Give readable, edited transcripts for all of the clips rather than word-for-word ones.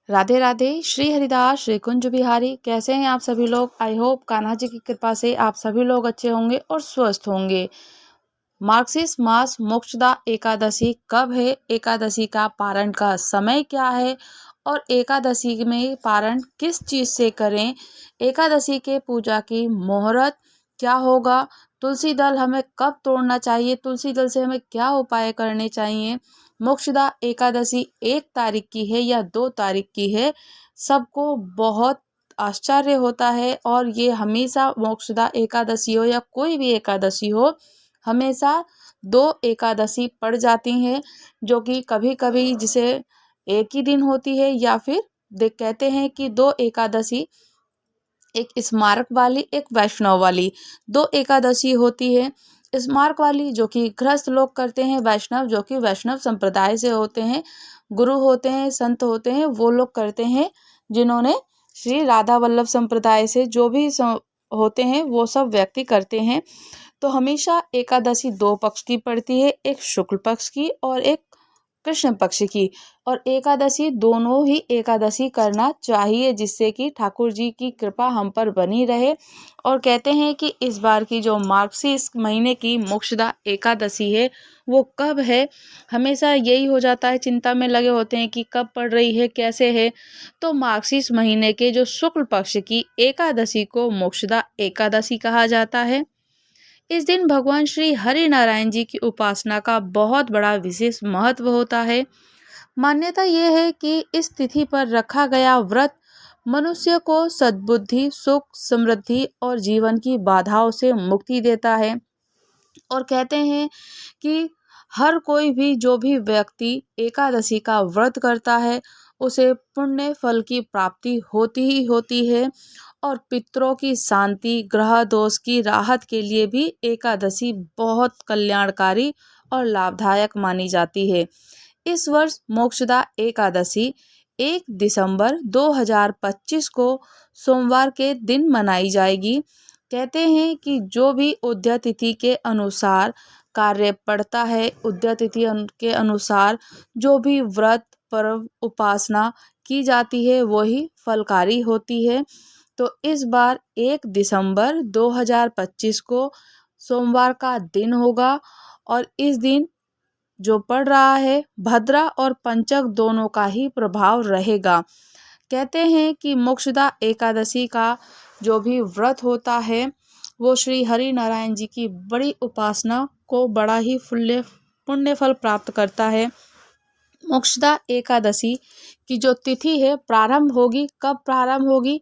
राधे राधे। श्री हरिदास श्री कुंज बिहारी। कैसे हैं आप सभी लोग? आई होप कान्हा जी की कृपा से आप सभी लोग अच्छे होंगे और स्वस्थ होंगे। मार्गशीर्ष मास मोक्षदा एकादशी कब है? एकादशी का पारण का समय क्या है? और एकादशी में पारण किस चीज़ से करें? एकादशी के पूजा की मुहूर्त क्या होगा? तुलसी दल हमें कब तोड़ना चाहिए? तुलसी दल से हमें क्या उपाय करने चाहिए? मोक्षदा एकादशी 1 तारीख की है या 2 तारीख की है? सबको बहुत आश्चर्य होता है और ये हमेशा मोक्षदा एकादशी हो या कोई भी एकादशी हो, हमेशा 2 एकादशी पड़ जाती हैं, जो कि कभी-कभी जिसे एक ही दिन होती है या फिर कहते हैं कि 2 एकादशी, एक स्मारक वाली, एक वैष्णव वाली, 2 एकादशी होती है। स्मारक वाली जो कि गृहस्थ लोग करते हैं, वैष्णव जो कि वैष्णव संप्रदाय से होते हैं, गुरु होते हैं, संत होते हैं, वो लोग करते हैं। जिन्होंने श्री राधा वल्लभ संप्रदाय से जो भी होते हैं वो सब व्यक्ति करते हैं। तो हमेशा एकादशी 2 पक्ष की पड़ती है, एक शुक्ल पक्ष की और एक कृष्ण पक्ष की। और एकादशी दोनों ही एकादशी करना चाहिए, जिससे कि ठाकुर जी की कृपा हम पर बनी रहे। और कहते हैं कि इस बार की जो मार्गशीर्ष महीने की मोक्षदा एकादशी है वो कब है? हमेशा यही हो जाता है, चिंता में लगे होते हैं कि कब पड़ रही है, कैसे है। तो मार्गशीर्ष महीने के जो शुक्ल पक्ष की एकादशी को मोक्षदा एकादशी कहा जाता है। इस दिन भगवान श्री हरि नारायण जी की उपासना का बहुत बड़ा विशेष महत्व होता है। मान्यता यह है कि इस तिथि पर रखा गया व्रत मनुष्य को सद्बुद्धि, सुख, समृद्धि और जीवन की बाधाओं से मुक्ति देता है। और कहते हैं कि हर कोई भी जो भी व्यक्ति एकादशी का व्रत करता है उसे पुण्य फल की प्राप्ति होती ही होती है। और पितरों की शांति, ग्रह दोष की राहत के लिए भी एकादशी बहुत कल्याणकारी और लाभदायक मानी जाती है। इस वर्ष मोक्षदा एकादशी 1 दिसंबर 2025 को सोमवार के दिन मनाई जाएगी। कहते हैं कि जो भी उदय तिथि के अनुसार कार्य पड़ता है, उदय तिथि के अनुसार जो भी व्रत, पर्व, उपासना की जाती है वही फलकारी होती है। तो इस बार 1 दिसंबर 2025 को सोमवार का दिन होगा और इस दिन जो पड़ रहा है भद्रा और पंचक दोनों का ही प्रभाव रहेगा। कहते हैं कि मोक्षदा एकादशी का जो भी व्रत होता है वो श्री हरि नारायण जी की बड़ी उपासना को बड़ा ही पुण्य फल प्राप्त करता है। मोक्षदा एकादशी की जो तिथि है प्रारंभ होगी, कब प्रारंभ होगी?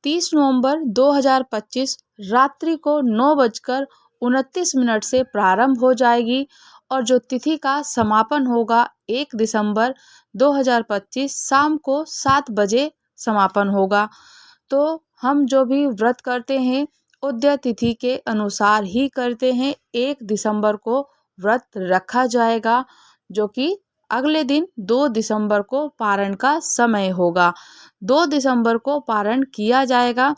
30 नवंबर 2025 रात्रि को 9:29 से प्रारंभ हो जाएगी और जो तिथि का समापन होगा 1 दिसंबर 2025 शाम को 7 बजे समापन होगा। तो हम जो भी व्रत करते हैं उदय तिथि के अनुसार ही करते हैं। 1 दिसंबर को व्रत रखा जाएगा जो कि अगले दिन 2 दिसंबर को पारण का समय होगा। 2 दिसंबर को पारण किया जाएगा।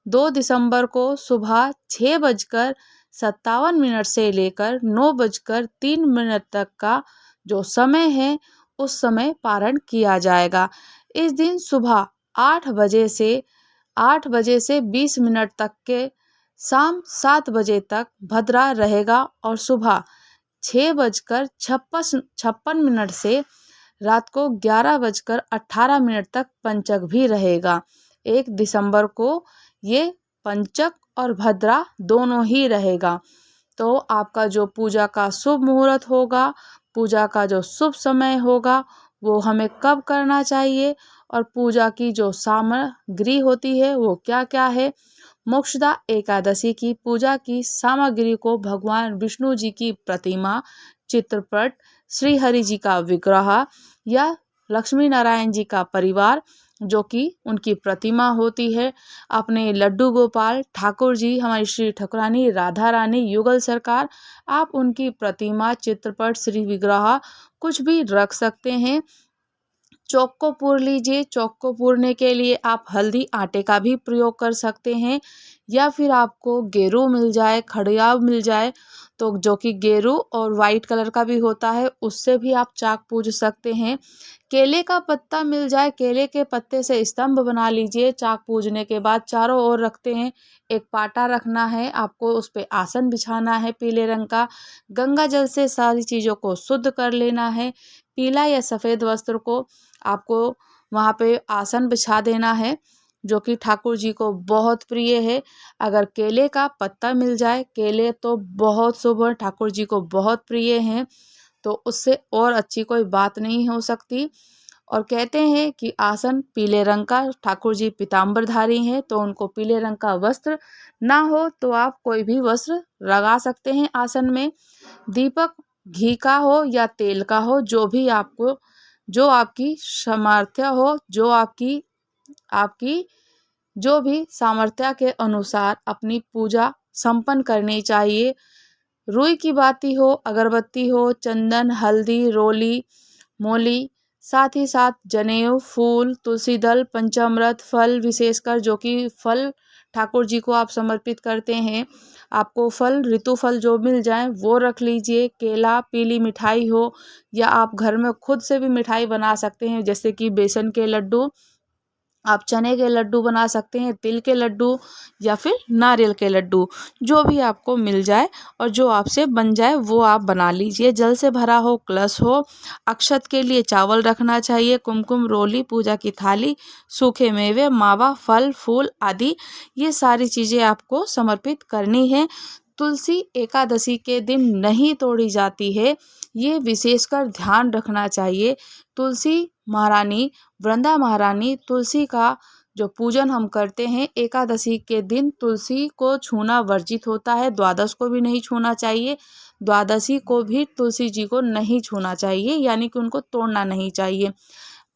2 दिसंबर को सुबह 6:57 से लेकर 9:03 तक का जो समय है उस समय पारण किया जाएगा। इस दिन सुबह 8 बजे से 20 मिनट तक के शाम 7 बजे तक भद्रा रहेगा और सुबह 6:56 से रात को 11:18 तक पंचक भी रहेगा। 1 दिसंबर को ये पंचक और भद्रा दोनों ही रहेगा। तो आपका जो पूजा का शुभ मुहूर्त होगा, पूजा का जो शुभ समय होगा वो हमें कब करना चाहिए और पूजा की जो सामग्री होती है वो क्या क्या है? मोक्षदा एकादशी की पूजा की सामग्री को भगवान विष्णु जी की प्रतिमा, चित्रपट, श्री हरि जी का विग्रह या लक्ष्मी नारायण जी का परिवार जो कि उनकी प्रतिमा होती है, अपने लड्डू गोपाल ठाकुर जी, हमारी श्री ठाकुरानी राधा रानी युगल सरकार, आप उनकी प्रतिमा, चित्रपट, श्री विग्रह कुछ भी रख सकते हैं। चौक को पूर लीजिए। चौक को पूरने के लिए आप हल्दी आटे का भी प्रयोग कर सकते हैं या फिर आपको गेरू मिल जाए, खड़ियाव मिल जाए तो जो कि गेरू और वाइट कलर का भी होता है, उससे भी आप चाक पूज सकते हैं। केले का पत्ता मिल जाए, केले के पत्ते से स्तंभ बना लीजिए। चाक पूजने के बाद चारों ओर रखते हैं, एक पाटा रखना है आपको, उस पे आसन बिछाना है पीले रंग का। गंगा जल से सारी चीज़ों को शुद्ध कर लेना है। पीला या सफ़ेद वस्त्र को आपको वहाँ पे आसन बिछा देना है, जो कि ठाकुर जी को बहुत प्रिय है। अगर केले का पत्ता मिल जाए, केले तो बहुत शुभ है, ठाकुर जी को बहुत प्रिय हैं, तो उससे और अच्छी कोई बात नहीं हो सकती। और कहते हैं कि आसन पीले रंग का, ठाकुर जी पीताम्बरधारी हैं, तो उनको पीले रंग का वस्त्र ना हो तो आप कोई भी वस्त्र लगा सकते हैं आसन में। दीपक घी का हो या तेल का हो, जो भी आपको, जो आपकी सामर्थ्य हो, जो आपकी आपकी जो भी सामर्थ्य के अनुसार अपनी पूजा संपन्न करनी चाहिए। रुई की बाती हो, अगरबत्ती हो, चंदन, हल्दी, रोली, मोली, साथ ही साथ जनेऊ, फूल, तुलसी दल, पंचामृत, फल, विशेषकर जो कि फल ठाकुर जी को आप समर्पित करते हैं, आपको फल, ऋतु फल जो मिल जाए वो रख लीजिए। केला, पीली मिठाई हो, या आप घर में खुद से भी मिठाई बना सकते हैं, जैसे कि बेसन के लड्डू, आप चने के लड्डू बना सकते हैं, तिल के लड्डू, या फिर नारियल के लड्डू, जो भी आपको मिल जाए और जो आपसे बन जाए वो आप बना लीजिए। जल से भरा हो कलश हो, अक्षत के लिए चावल रखना चाहिए, कुमकुम, रोली, पूजा की थाली, सूखे मेवे, मावा, फल, फूल आदि, ये सारी चीज़ें आपको समर्पित करनी है। तुलसी एकादशी के दिन नहीं तोड़ी जाती है, ये विशेषकर ध्यान रखना चाहिए। तुलसी महारानी, वृंदा महारानी, तुलसी का जो पूजन हम करते हैं एकादशी के दिन, तुलसी को छूना वर्जित होता है, द्वादश को भी नहीं छूना चाहिए, द्वादशी को भी तुलसी जी को नहीं छूना चाहिए, यानी कि उनको तोड़ना नहीं चाहिए।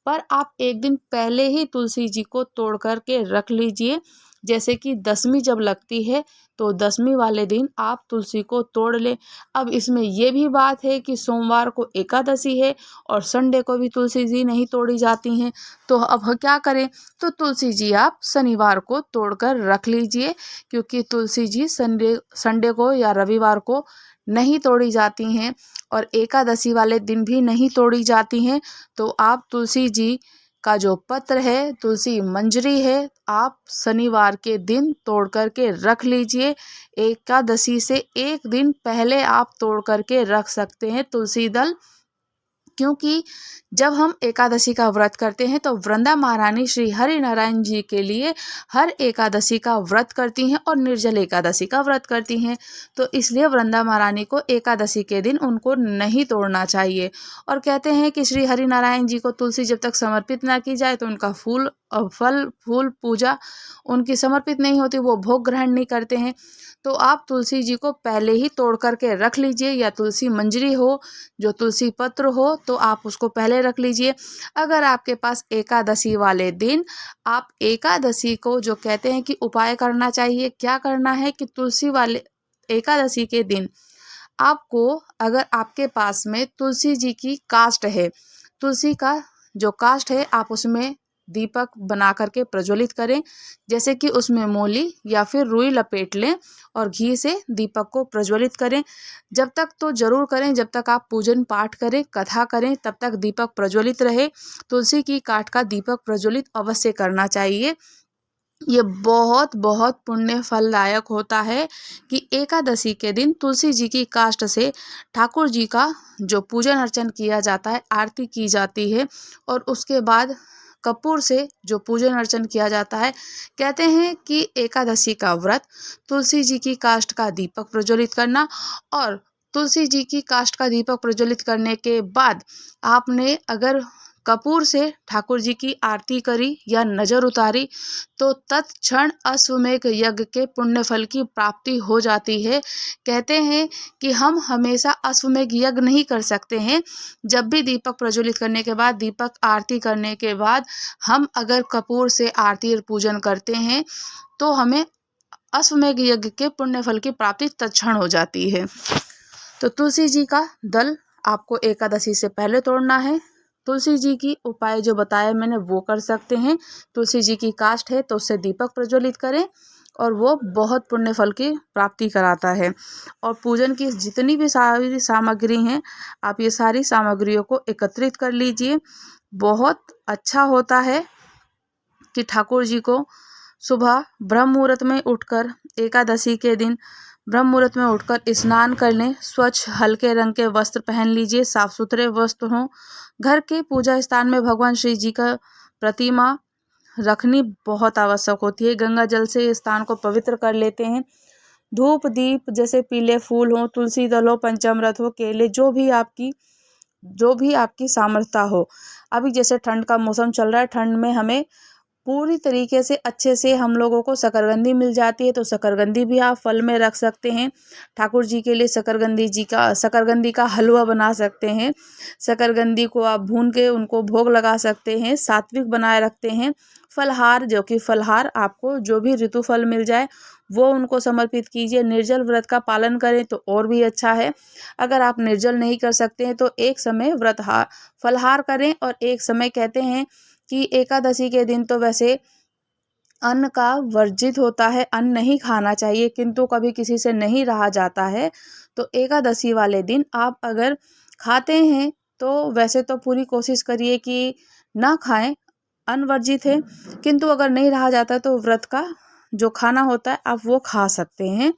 पर आप एक दिन पहले ही तुलसी जी को तोड़ कर के रख लीजिए। जैसे कि दशमी जब लगती है तो दशमी वाले दिन आप तुलसी को तोड़ लें। अब इसमें ये भी बात है कि सोमवार को एकादशी है और संडे को भी तुलसी जी नहीं तोड़ी जाती हैं, तो अब क्या करें? तो तुलसी जी आप शनिवार को तोड़कर रख लीजिए, क्योंकि तुलसी जी संडे संडे को या रविवार को नहीं तोड़ी जाती हैं और एकादशी वाले दिन भी नहीं तोड़ी जाती हैं। तो आप तुलसी जी का जो पत्र है, तुलसी मंजरी है, आप शनिवार के दिन तोड़ करके रख लीजिए। एकादशी से एक दिन पहले आप तोड़ करके रख सकते हैं तुलसी दल, क्योंकि जब हम एकादशी का व्रत करते हैं तो वृंदा महारानी श्री हरि नारायण जी के लिए हर एकादशी का व्रत करती हैं और निर्जल एकादशी का व्रत करती हैं, तो इसलिए वृंदा महारानी को एकादशी के दिन उनको नहीं तोड़ना चाहिए। और कहते हैं कि श्री हरि नारायण जी को तुलसी जब तक समर्पित ना की जाए तो उनका फल फूल पूजा उनकी समर्पित नहीं होती, वो भोग ग्रहण नहीं करते हैं। तो आप तुलसी जी को पहले ही तोड़ करके रख लीजिए, या तुलसी मंजरी हो, जो तुलसी पत्र हो, तो आप उसको पहले रख लीजिए। अगर आपके पास एकादशी वाले दिन, आप एकादशी को जो कहते हैं कि उपाय करना चाहिए, क्या करना है कि तुलसी वाले एकादशी के दिन आपको, अगर आपके पास में तुलसी जी की काष्ठ है, तुलसी का जो काष्ठ है, आप उसमें दीपक बना करके प्रज्वलित करें। जैसे कि उसमें मोली या फिर रुई लपेट लें और घी से दीपक को प्रज्वलित करें। जब तक तो जरूर करें जब तक आप पूजन पाठ करें, कथा करें, तब तक दीपक प्रज्वलित रहे। तुलसी की काठ का दीपक प्रज्वलित अवश्य करना चाहिए। ये बहुत बहुत पुण्य फलदायक होता है कि एकादशी के दिन तुलसी जी की काष्ठ से ठाकुर जी का जो पूजन अर्चन किया जाता है, आरती की जाती है, और उसके बाद कपूर से जो पूजन अर्चन किया जाता है। कहते हैं कि एकादशी का व्रत तुलसी जी की काष्ठ का दीपक प्रज्वलित करना, और तुलसी जी की काष्ठ का दीपक प्रज्वलित करने के बाद आपने अगर कपूर से ठाकुर जी की आरती करी या नजर उतारी, तो तत्क्षण अश्वमेध यज्ञ के पुण्य फल की प्राप्ति हो जाती है। कहते हैं कि हम हमेशा अश्वमेध यज्ञ नहीं कर सकते हैं। जब भी दीपक प्रज्वलित करने के बाद, दीपक आरती करने के बाद हम अगर कपूर से आरती और पूजन करते हैं, तो हमें अश्वमेध यज्ञ के पुण्य फल की प्राप्ति तत्क्षण हो जाती है। तो तुलसी जी का दल आपको एकादशी से पहले तोड़ना है। तुलसी जी की उपाय जो बताया मैंने वो कर सकते हैं। तुलसी जी की काष्ठ है तो उससे दीपक प्रज्वलित करें, और वो बहुत पुण्य फल की प्राप्ति कराता है। और पूजन की जितनी भी सारी सामग्री हैं, आप ये सारी सामग्रियों को एकत्रित कर लीजिए। बहुत अच्छा होता है कि ठाकुर जी को सुबह ब्रह्म मुहूर्त में उठकर, एकादशी के दिन ब्रह्म मुहूर्त में उठकर स्नान कर लें। स्वच्छ हल्के रंग के वस्त्र पहन लीजिए, साफ सुथरे वस्त्र हों। घर के पूजा स्थान में भगवान श्री जी का प्रतिमा रखनी बहुत आवश्यक होती है। गंगा जल से स्थान को पवित्र कर लेते हैं। धूप दीप जैसे पीले फूल हो, तुलसी दल हो, पंचामृत हो, केले, जो भी आपकी सामर्थ्यता हो। अभी जैसे ठंड का मौसम चल रहा है, ठंड में हमें पूरी तरीके से अच्छे से हम लोगों को शकरकंदी मिल जाती है, तो शकरकंदी भी आप फल में रख सकते हैं। ठाकुर जी के लिए शकरकंदी का हलवा बना सकते हैं। शकरकंदी को आप भून के उनको भोग लगा सकते हैं। सात्विक बनाए रखते हैं। फलहार, जो कि फलहार आपको जो भी ऋतु फल मिल जाए वो उनको समर्पित कीजिए। निर्जल व्रत का पालन करें तो और भी अच्छा है। अगर आप निर्जल नहीं कर सकते हैं तो एक समय फलहार करें, और एक समय कहते हैं कि एकादशी के दिन तो वैसे अन्न का वर्जित होता है, अन्न नहीं खाना चाहिए, किंतु कभी किसी से नहीं रहा जाता है तो एकादशी वाले दिन आप अगर खाते हैं तो वैसे तो पूरी कोशिश करिए कि ना खाएं, अन्न वर्जित है, किंतु अगर नहीं रहा जाता तो व्रत का जो खाना होता है आप वो खा सकते हैं।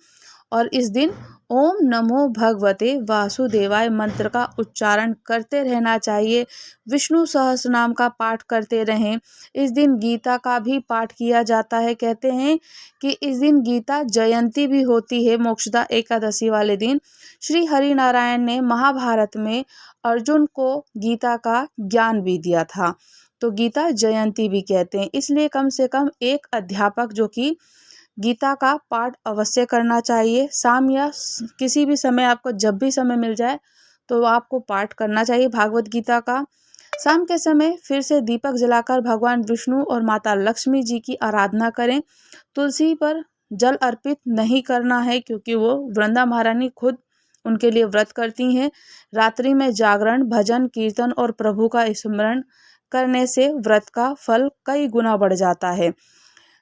और इस दिन ओम नमो भगवते वासुदेवाय मंत्र का उच्चारण करते रहना चाहिए। विष्णु सहस्त्र नाम का पाठ करते रहें। इस दिन गीता का भी पाठ किया जाता है। कहते हैं कि इस दिन गीता जयंती भी होती है। मोक्षदा एकादशी वाले दिन श्री हरि नारायण ने महाभारत में अर्जुन को गीता का ज्ञान भी दिया था, तो गीता जयंती भी कहते हैं। इसलिए कम से कम एक अध्यापक जो कि गीता का पाठ अवश्य करना चाहिए। शाम या किसी भी समय, आपको जब भी समय मिल जाए तो आपको पाठ करना चाहिए भागवत गीता का। शाम के समय फिर से दीपक जलाकर भगवान विष्णु और माता लक्ष्मी जी की आराधना करें। तुलसी पर जल अर्पित नहीं करना है, क्योंकि वो वृंदा महारानी खुद उनके लिए व्रत करती हैं। रात्रि में जागरण, भजन, कीर्तन और प्रभु का स्मरण करने से व्रत का फल कई गुना बढ़ जाता है।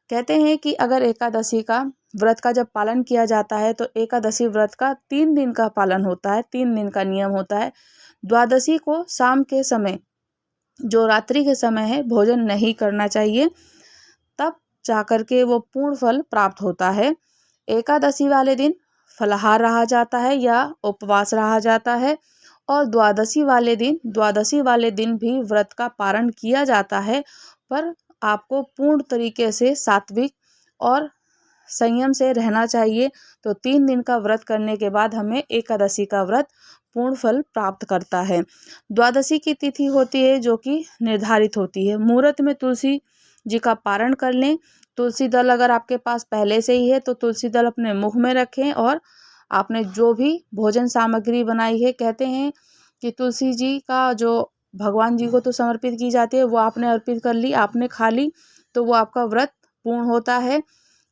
कहते हैं कि अगर एकादशी का व्रत का जब पालन किया जाता है तो एकादशी व्रत का 3 दिन का पालन होता है, 3 दिन का नियम होता है। द्वादशी को शाम के समय, जो रात्रि के समय है, भोजन नहीं करना चाहिए, तब जाकर के वो पूर्ण फल प्राप्त होता है। एकादशी वाले दिन फलाहार रहा जाता है या उपवास रहा जाता है, और द्वादशी वाले दिन भी व्रत का पारण किया जाता है, पर आपको पूर्ण तरीके से सात्विक और संयम से रहना चाहिए। तो 3 दिन का व्रत करने के बाद हमें एकादशी का व्रत पूर्ण फल प्राप्त करता है। द्वादशी की तिथि होती है जो कि निर्धारित होती है। मुहूर्त में तुलसी जी का पारण कर लें। तुलसी दल अगर आपके पास पहले से ही है तो तुलसी दल अपने मुख में रखें, और आपने जो भी भोजन सामग्री बनाई है, कहते हैं कि तुलसी जी का जो भगवान जी को तो समर्पित की जाती है, वो आपने अर्पित कर ली, आपने खा ली, तो वो आपका व्रत पूर्ण होता है।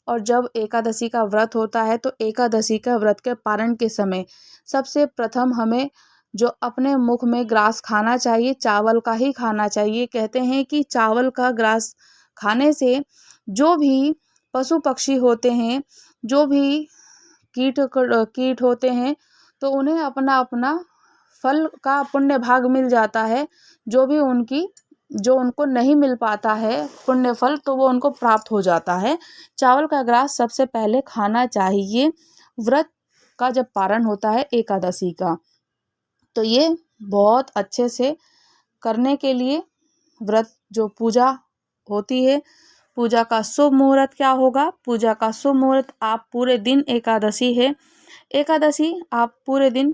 और जब एकादशी का व्रत होता है तो एकादशी का व्रत के पारण के समय सबसे प्रथम हमें जो अपने मुख में ग्रास खाना चाहिए, चावल का ही खाना चाहिए। कहते हैं कि चावल का ग्रास खाने से जो भी पशु पक्षी होते हैं, जो भी कीट होते हैं, तो उन्हें अपना अपना फल का पुण्य भाग मिल जाता है। जो उनको नहीं मिल पाता है पुण्य फल, तो वो उनको प्राप्त हो जाता है। चावल का ग्रास सबसे पहले खाना चाहिए व्रत का जब पारण होता है एकादशी का। तो ये बहुत अच्छे से करने के लिए व्रत जो पूजा होती है, पूजा का शुभ मुहूर्त क्या होगा? पूजा का शुभ मुहूर्त, आप पूरे दिन, एकादशी है, एकादशी आप पूरे दिन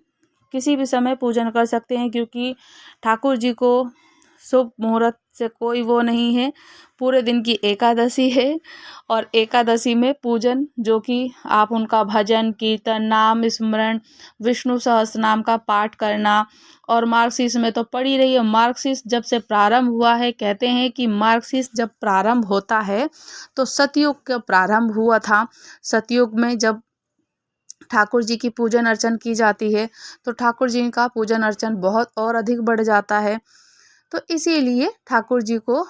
किसी भी समय पूजन कर सकते हैं, क्योंकि ठाकुर जी को शुभ मुहूर्त से कोई वो नहीं है। पूरे दिन की एकादशी है, और एकादशी में पूजन जो कि आप उनका भजन, कीर्तन, नाम स्मरण, विष्णु सहस्त्र नाम का पाठ करना, और मार्गशीर्ष में तो पड़ी रही है। मार्गशीर्ष जब से प्रारंभ हुआ है, कहते हैं कि मार्गशीर्ष जब प्रारंभ होता है तो सतयुग का प्रारंभ हुआ था। सतयुग में जब ठाकुर जी की पूजन अर्चन की जाती है तो ठाकुर जी का पूजन अर्चन बहुत और अधिक बढ़ जाता है। तो इसीलिए ठाकुर जी को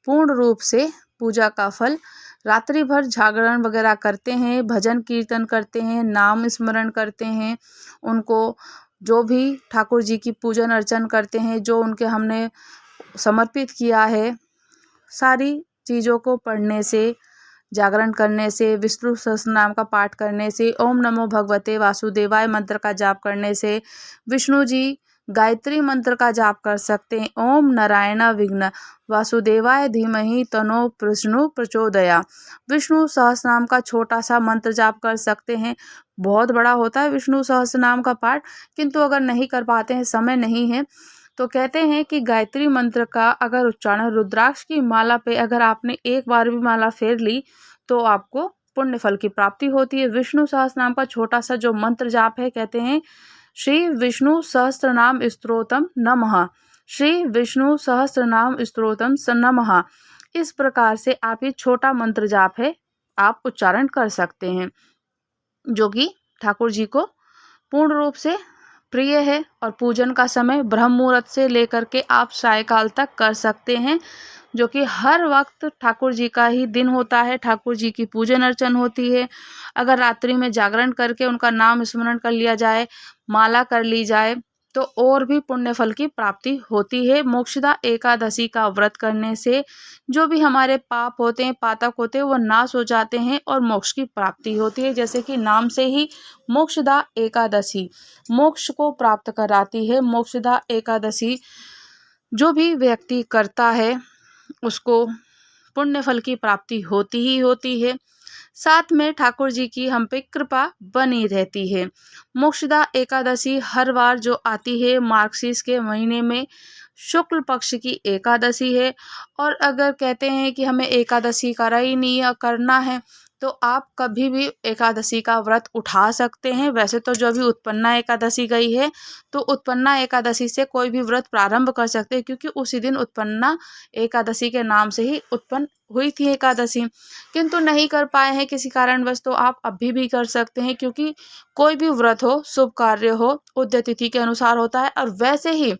पूर्ण रूप से पूजा का फल रात्रि भर जागरण वगैरह करते हैं, भजन कीर्तन करते हैं, नाम स्मरण करते हैं, उनको जो भी ठाकुर जी की पूजन अर्चन करते हैं, जो उनके हमने समर्पित किया है, सारी चीज़ों को पढ़ने से, जागरण करने से, विष्णु सहस्त्रनाम का पाठ करने से, ओम नमो भगवते वासुदेवाय मंत्र का जाप करने से, विष्णु जी गायत्री मंत्र का जाप कर सकते हैं। ओम नारायण विघ्न वासुदेवाय धीमहि तन्नो विष्णु प्रचोदया। विष्णु सहस्त्रनाम का छोटा सा मंत्र जाप कर सकते हैं। बहुत बड़ा होता है विष्णु सहस्त्रनाम का पाठ, किंतु अगर नहीं कर पाते हैं, समय नहीं है, तो कहते हैं कि गायत्री मंत्र का अगर उच्चारण रुद्राक्ष की माला पे अगर आपने एक बार भी माला फेर ली तो आपको पुण्य फल की प्राप्ति होती है। विष्णु सहस्त्रनाम का छोटा सा जो मंत्र जाप है, कहते हैं श्री विष्णु सहस्त्रनाम स्तोत्रम नमः, श्री विष्णु सहस्त्रनाम स्तोत्रम नमः। इस प्रकार से आप ये छोटा मंत्र जाप है आप उच्चारण कर सकते हैं, जो कि ठाकुर जी को पूर्ण रूप से प्रिय है। और पूजन का समय ब्रह्म मुहूर्त से लेकर के आप सायकाल तक कर सकते हैं, जो कि हर वक्त ठाकुर जी का ही दिन होता है, ठाकुर जी की पूजन अर्चन होती है। अगर रात्रि में जागरण करके उनका नाम स्मरण कर लिया जाए, माला कर ली जाए, तो और भी पुण्य फल की प्राप्ति होती है। मोक्षदा एकादशी का व्रत करने से जो भी हमारे पाप होते हैं, पातक होते हैं, वो नाश हो जाते हैं और मोक्ष की प्राप्ति होती है। जैसे कि नाम से ही मोक्षदा एकादशी मोक्ष को प्राप्त कराती है। मोक्षदा एकादशी जो भी व्यक्ति करता है उसको पुण्य फल की प्राप्ति होती ही होती है, साथ में ठाकुर जी की हम पे कृपा बनी रहती है। मोक्षदा एकादशी हर बार जो आती है मार्गशीर्ष के महीने में शुक्ल पक्ष की एकादशी है। और अगर कहते हैं कि हमें एकादशी करा ही नहीं है, करना है, तो आप कभी भी एकादशी का व्रत उठा सकते हैं। वैसे तो जो अभी उत्पन्ना एकादशी गई है, तो उत्पन्ना एकादशी से कोई भी व्रत प्रारंभ कर सकते हैं, क्योंकि उसी दिन उत्पन्ना एकादशी के नाम से ही उत्पन्न हुई थी एकादशी। किंतु नहीं कर पाए हैं किसी कारणवश, तो आप अभी भी कर सकते हैं, क्योंकि कोई भी व्रत हो, शुभ कार्य हो, उदय तिथि के अनुसार होता है। और वैसे ही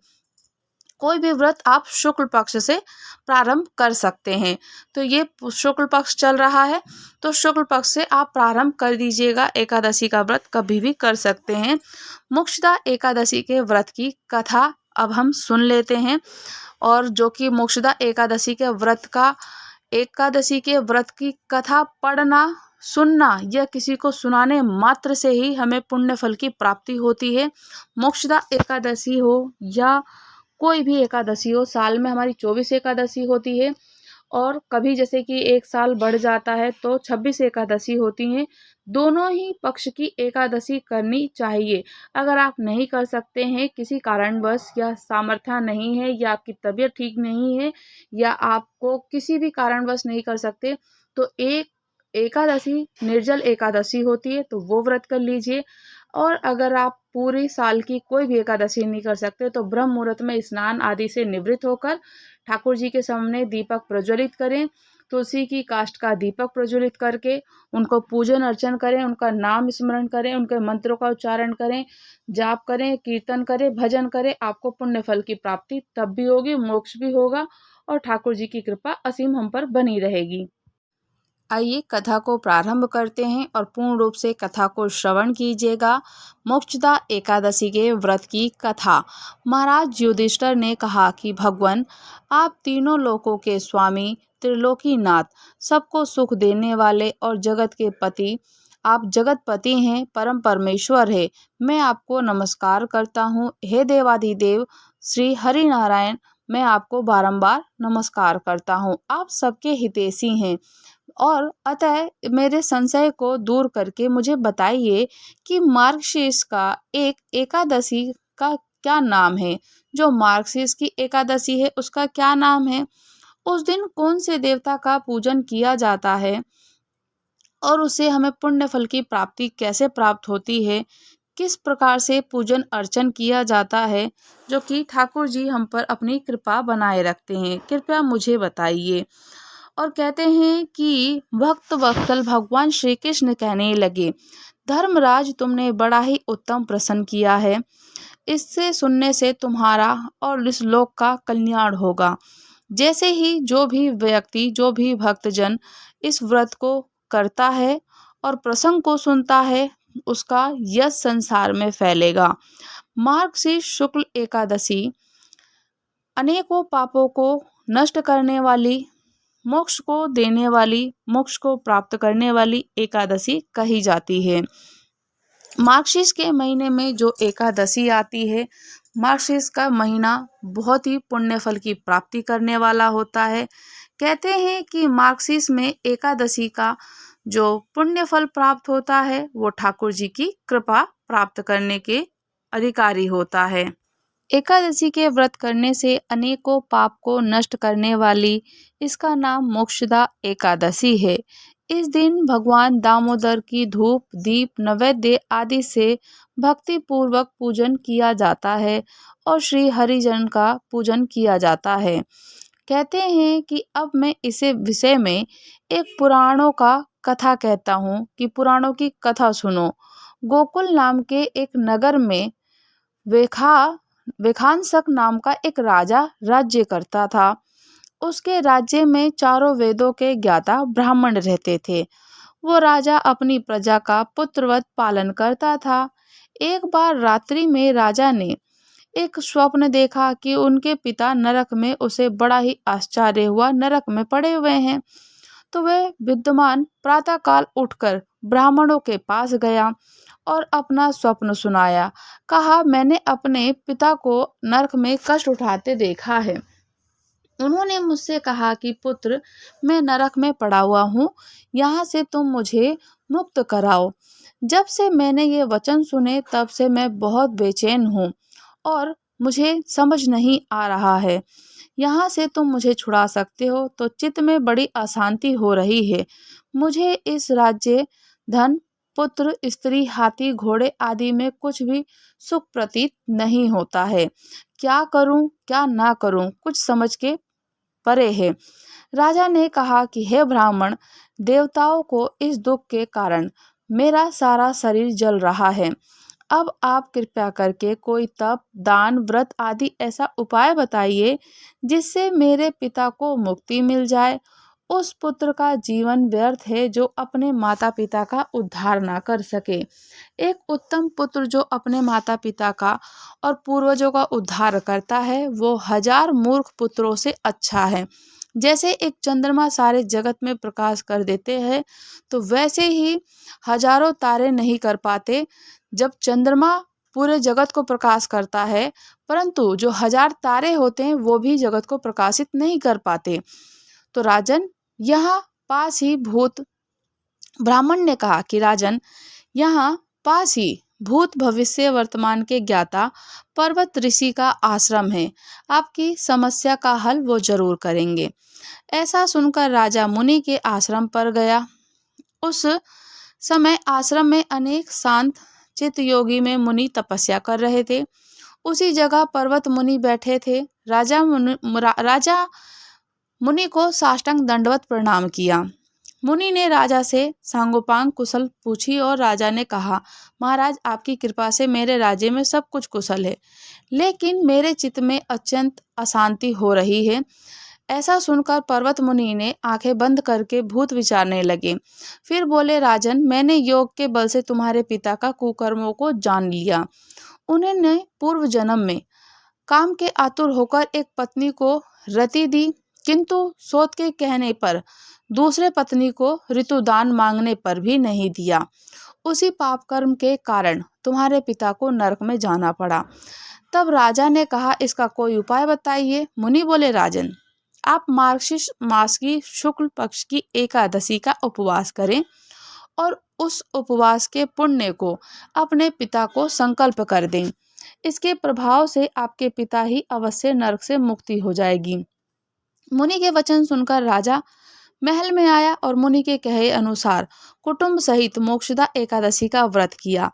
कोई भी व्रत आप शुक्ल पक्ष से प्रारंभ कर सकते हैं। तो ये शुक्ल पक्ष चल रहा है, तो शुक्ल पक्ष से आप प्रारंभ कर दीजिएगा, एकादशी का व्रत कभी भी कर सकते हैं। मोक्षदा एकादशी के व्रत की कथा अब हम सुन लेते हैं। और जो कि मोक्षदा एकादशी के व्रत का, एकादशी के व्रत की कथा पढ़ना, सुनना या किसी को सुनाने मात्र से ही हमें पुण्य फल की प्राप्ति होती है। मोक्षदा एकादशी हो या कोई भी एकादशी हो, साल में हमारी 24 एकादशी होती है, और कभी जैसे कि एक साल बढ़ जाता है तो 26 एकादशी होती हैं। दोनों ही पक्ष की एकादशी करनी चाहिए। अगर आप नहीं कर सकते हैं किसी कारणवश, या सामर्थ्य नहीं है, या आपकी तबीयत ठीक नहीं है, या आपको किसी भी कारणवश नहीं कर सकते, तो एक एकादशी निर्जल एकादशी होती है, तो वो व्रत कर लीजिए। और अगर आप पूरे साल की कोई भी एकादशी नहीं कर सकते, तो ब्रह्म मुहूर्त में स्नान आदि से निवृत्त होकर ठाकुर जी के सामने दीपक प्रज्वलित करें, तुलसी की काष्ठ का दीपक प्रज्वलित करके उनको पूजन अर्चन करें, उनका नाम स्मरण करें, उनके मंत्रों का उच्चारण करें, जाप करें, कीर्तन करें, भजन करें। आपको पुण्य फल की प्राप्ति तब भी होगी, मोक्ष भी होगा, और ठाकुर जी की कृपा असीम हम पर बनी रहेगी। आइए कथा को प्रारंभ करते हैं और पूर्ण रूप से कथा को श्रवण कीजिएगा। मोक्षदा एकादशी के व्रत की कथा। महाराज युधिष्ठिर ने कहा कि भगवान, आप तीनों लोकों के स्वामी, त्रिलोकीनाथ, सबको सुख देने वाले और जगत के पति, आप जगतपति हैं, परम परमेश्वर है। मैं आपको नमस्कार करता हूँ। हे देवाधिदेव श्री हरि नारायण, मैं आपको बारंबार नमस्कार करता हूँ। आप सबके हितैषी हैं, और अतः मेरे संशय को दूर करके मुझे बताइए कि मार्गशीर्ष का एक एकादशी का क्या नाम है। जो मार्गशीर्ष की एकादशी है उसका क्या नाम है, उस दिन कौन से देवता का पूजन किया जाता है, और उसे हमें पुण्य फल की प्राप्ति कैसे प्राप्त होती है, किस प्रकार से पूजन अर्चन किया जाता है, जो कि ठाकुर जी हम पर अपनी कृपा बनाए रखते हैं, कृपया मुझे बताइए। और कहते हैं कि भक्त वत्सल भगवान श्री कृष्ण कहने लगे, धर्मराज, तुमने बड़ा ही उत्तम प्रश्न किया है। इससे सुनने से तुम्हारा और इस लोक का कल्याण होगा। जैसे ही जो भी व्यक्ति, जो भी भक्तजन इस व्रत को करता है और प्रसंग को सुनता है, उसका यश संसार में फैलेगा। मार्गशीर्ष शुक्ल एकादशी अनेकों पापों को नष्ट करने वाली, मोक्ष को देने वाली, मोक्ष को प्राप्त करने वाली एकादशी कही जाती है। मार्गशीर्ष के महीने में जो एकादशी आती है, मार्गशीर्ष का महीना बहुत ही पुण्य फल की प्राप्ति करने वाला होता है। कहते हैं कि मार्गशीर्ष में एकादशी का जो पुण्य फल प्राप्त होता है वो ठाकुर जी की कृपा प्राप्त करने के अधिकारी होता है। एकादशी के व्रत करने से अनेकों पाप को नष्ट करने वाली इसका नाम मोक्षदा एकादशी है। इस दिन भगवान दामोदर की धूप, दीप, नैवेद्य आदि से भक्ति पूर्वक पूजन किया जाता है और श्री हरिजन का पूजन किया जाता है। कहते हैं कि अब मैं इसे विषय में एक पुराणों का कथा कहता हूँ कि पुराणों की कथा सुनो। गोकुल नाम के एक नगर में वेखानसक नाम का एक राजा राज्य करता था। उसके राज्य में चारों वेदों के ज्ञाता ब्राह्मण रहते थे। वो राजा अपनी प्रजा का पुत्रवत पालन करता था। एक बार रात्रि में राजा ने एक स्वप्न देखा कि उनके पिता नरक में, उसे बड़ा ही आश्चर्य हुआ, नरक में पड़े हुए हैं। तो वह विद्वान प्रातःकाल उठकर ब्राह्मणों के पास गया और अपना स्वप्न सुनाया। कहा, मैंने अपने पिता को नरक में कष्ट उठाते देखा है। उन्होंने मुझसे कहा कि पुत्र, मैं नरक में पड़ा हुआ हूँ, यहाँ से तुम मुझे मुक्त कराओ। जब से मैंने ये वचन सुने तब से मैं बहुत बेचैन हूँ और मुझे समझ नहीं आ रहा है। यहाँ से तुम मुझे छुड़ा सकते हो तो चित्त में बड़ी अशांति हो रही है। मुझे इस राज्य, धन, पुत्र, स्त्री, हाथी, घोड़े आदि में कुछ भी सुख प्रतीत नहीं होता है। क्या करूं, क्या ना करूं, कुछ समझ के परे है। राजा ने कहा कि हे ब्राह्मण, देवताओं को इस दुख के कारण मेरा सारा शरीर जल रहा है। अब आप कृपया करके कोई तप, दान, व्रत आदि ऐसा उपाय बताइए जिससे मेरे पिता को मुक्ति मिल जाए। उस पुत्र का जीवन व्यर्थ है जो अपने माता पिता का उद्धार ना कर सके। एक उत्तम पुत्र जो अपने माता पिता का और पूर्वजों का उद्धार करता है वो 1000 मूर्ख पुत्रों से अच्छा है। जैसे एक चंद्रमा सारे जगत में प्रकाश कर देते हैं तो वैसे ही हजारों तारे नहीं कर पाते। जब चंद्रमा पूरे जगत को प्रकाश करता है, परंतु जो 1000 तारे होते हैं वो भी जगत को प्रकाशित नहीं कर पाते। तो राजन, यहाँ पास ही भूत ब्राह्मण ने कहा कि राजन, यहाँ पास ही भूत, भविष्य, वर्तमान के ज्ञाता पर्वत ऋषि का आश्रम है। आपकी समस्या का हल वो जरूर करेंगे। ऐसा सुनकर राजा मुनि के आश्रम पर गया। उस समय आश्रम में अनेक शांत चित्त योगी में मुनि तपस्या कर रहे थे। उसी जगह पर्वत मुनि बैठे थे। राजा मुनि को साष्टांग दंडवत प्रणाम किया। मुनि ने राजा से सांगोपांग कुशल पूछी और राजा ने कहा, महाराज, आपकी कृपा से मेरे राज्य में सब कुछ कुशल है, लेकिन मेरे चित्त में अत्यंत अशांति हो रही है। ऐसा सुनकर पर्वत मुनि ने आंखें बंद करके भूत विचारने लगे। फिर बोले, राजन, मैंने योग के बल से तुम्हारे पिता का कुकर्मों को जान लिया। उन्होंने पूर्व जन्म में काम के आतुर होकर एक पत्नी को रति दी, किंतु सोत के कहने पर दूसरे पत्नी को ऋतुदान मांगने पर भी नहीं दिया। उसी पाप कर्म के कारण तुम्हारे पिता को नरक में जाना पड़ा। तब राजा ने कहा, इसका कोई उपाय बताइए। मुनि बोले, राजन, आप मार्गशीर्ष मास की शुक्ल पक्ष की एकादशी का उपवास करें और उस उपवास के पुण्य को अपने पिता को संकल्प कर दें। इसके प्रभाव से आपके पिता ही अवश्य नरक से मुक्ति हो जाएगी। मुनि के वचन सुनकर राजा महल में आया और मुनि के कहे अनुसार कुटुंब सहित मोक्षदा एकादशी का व्रत किया।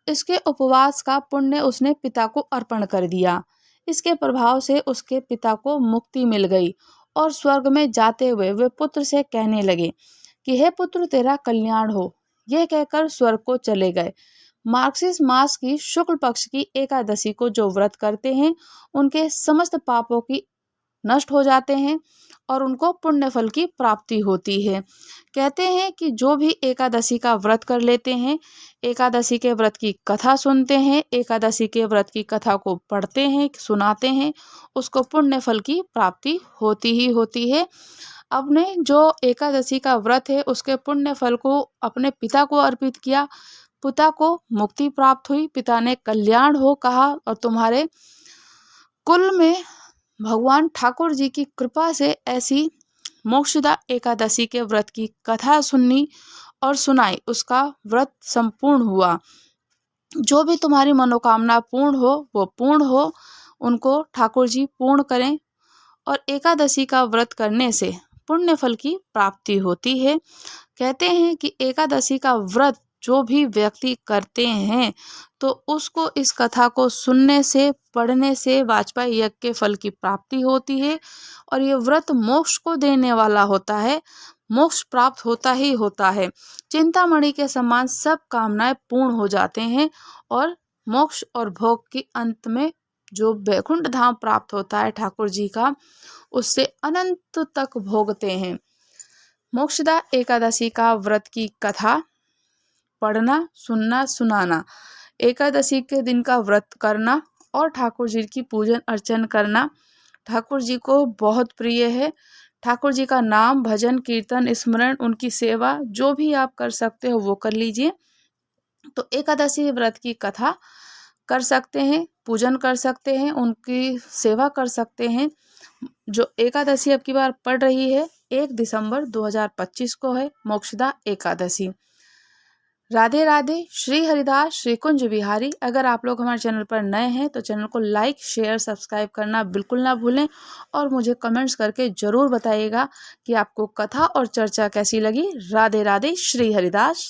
इसके उपवास का पुण्य उसने पिता को अर्पण कर दिया। इसके प्रभाव से उसके पिता को मुक्ति मिल गई और स्वर्ग में जाते हुए वे पुत्र से कहने लगे कि हे पुत्र, तेरा कल्याण हो। यह कहकर स्वर्ग को चले गए। मार्गशीर्ष मास की शुक्ल पक्ष की एकादशी को जो व्रत करते हैं उनके समस्त पापों की नष्ट हो जाते हैं और उनको पुण्य फल की प्राप्ति होती है। कहते हैं कि जो भी एकादशी का व्रत कर लेते हैं, एकादशी के व्रत की कथा सुनते हैं, एकादशी के व्रत की कथा को पढ़ते हैं, सुनाते हैं, उसको पुण्य फल की प्राप्ति होती ही होती है। अपने जो एकादशी का व्रत है उसके पुण्य फल को अपने पिता को अर्पित किया, पिता को मुक्ति प्राप्त हुई, पिता ने कल्याण हो कहा और तुम्हारे कुल में भगवान ठाकुर जी की कृपा से ऐसी मोक्षदा एकादशी के व्रत की कथा सुननी और सुनाई, उसका व्रत संपूर्ण हुआ। जो भी तुम्हारी मनोकामना पूर्ण हो वो पूर्ण हो, उनको ठाकुर जी पूर्ण करें। और एकादशी का व्रत करने से पुण्य फल की प्राप्ति होती है। कहते हैं कि एकादशी का व्रत जो भी व्यक्ति करते हैं तो उसको इस कथा को सुनने से, पढ़ने से वाजपेयी यज्ञ के फल की प्राप्ति होती है और ये व्रत मोक्ष को देने वाला होता है, मोक्ष प्राप्त होता ही होता है। चिंतामणि के समान सब कामनाएं पूर्ण हो जाते हैं और मोक्ष और भोग के अंत में जो वैकुंठ धाम प्राप्त होता है ठाकुर जी का, उससे अनंत तक भोगते हैं। मोक्षदा एकादशी का व्रत की कथा पढ़ना, सुनना, सुनाना, एकादशी के दिन का व्रत करना और ठाकुर जी की पूजन अर्चन करना ठाकुर जी को बहुत प्रिय है। ठाकुर जी का नाम, भजन, कीर्तन, स्मरण, उनकी सेवा जो भी आप कर सकते हो वो कर लीजिए। तो एकादशी व्रत की कथा कर सकते हैं, पूजन कर सकते हैं, उनकी सेवा कर सकते हैं। जो एकादशी अब की बार पड़ रही है 1 दिसंबर 2025 को है मोक्षदा एकादशी। राधे राधे। श्री हरिदास श्री कुंज बिहारी। अगर आप लोग हमारे चैनल पर नए हैं तो चैनल को लाइक, शेयर, सब्सक्राइब करना बिल्कुल ना भूलें और मुझे कमेंट्स करके ज़रूर बताइएगा कि आपको कथा और चर्चा कैसी लगी। राधे राधे। श्री हरिदास।